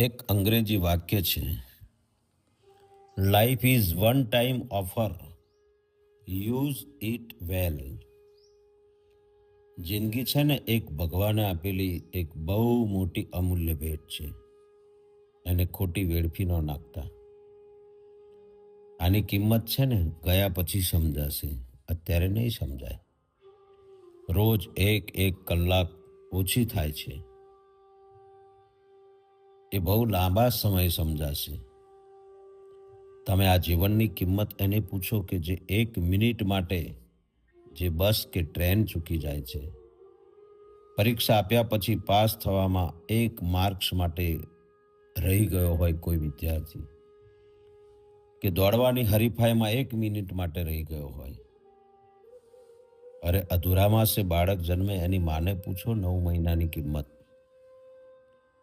એક અંગ્રેજી વાક્ય છે, life is one time offer, use it વેલ. જિંદગી છે ને એક ભગવાને આપેલી એક બહુ મોટી અમૂલ્ય ભેટ છે. એને ખોટી વેડફી ન નાખતા. આની કિંમત છે ને ગયા પછી સમજાશે, અત્યારે નહીં સમજાય. રોજ એક એક કલાક ઓછી થાય છે, એ બહુ લાંબા સમય સમજાશે. તમે આ જીવનની કિંમત એને પૂછો કે જે 1 મિનિટ માટે જે બસ કે ટ્રેન ચૂકી જાય છે. પરીક્ષા આપ્યા પછી પાસ થવામાં 1 માર્ક્સ માટે રહી ગયો હોય કોઈ વિદ્યાર્થી, કે દોડવાની હરીફાઈમાં 1 મિનિટ માટે રહી ગયો હોય. અરે અધૂરા માસે બાળક જન્મે એની માને પૂછો 9 મહિનાની કિંમત.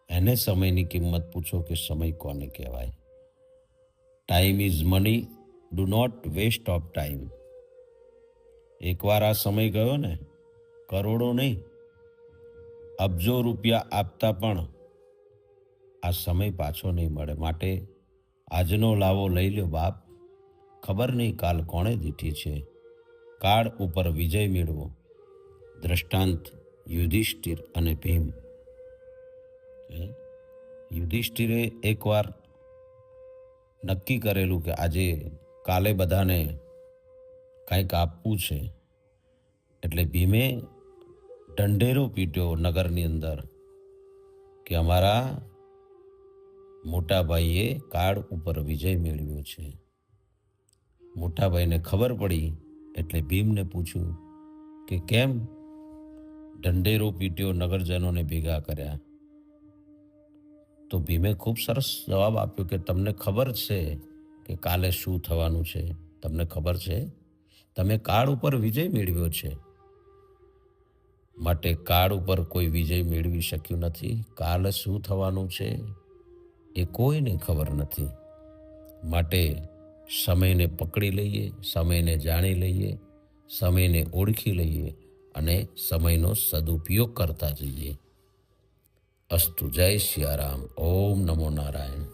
એને સમયની કિંમત પૂછો કે સમય કોને કહેવાય. Time is money, do not waste of time. એકવાર આ સમય ગયો ને, કરોડો નહીં, અબજો રૂપિયા આપતા પણ આ સમય પાછો નહીં મળે. માટે આજનો લાવો લઈ લ્યો બાપ. ખબર નહીં કાલ કોણે દીઠી છે. કાળ ઉપર વિજય મેળવો. દ્રષ્ટાંત યુધિષ્ઠિર અને ભીમ. યુધિષ્ઠિરે એકવાર નક્કી કરેલું કે આજે કાલે બધાને કંઈક આપવું છે. એટલે ભીમે ઢંઢેરો પીટ્યો નગરની અંદર કે અમારા મોટા ભાઈએ કાળ ઉપર વિજય મેળવ્યો છે. મોટા ભાઈને ખબર પડી એટલે ભીમને પૂછ્યું કે કેમ ઢંઢેરો પીટ્યો, નગરજનોને ભેગા કર્યા? તો ભીમે ખૂબ સરસ જવાબ આપ્યો કે તમને ખબર છે કે કાલે શું થવાનું છે? તમને ખબર છે? તમે કાળ ઉપર વિજય મેળવ્યો છે. માટે કાળ ઉપર કોઈ વિજય મેળવી શક્યું નથી. કાલે શું થવાનું છે એ કોઈને ખબર નથી. માટે સમયને પકડી લઈએ, સમયને જાણી લઈએ, સમયને ઓળખી લઈએ અને સમયનો સદુપયોગ કરતા જઈએ. અસ્તુ. જય સિયારામ. ઓમ નમો નારાયણ.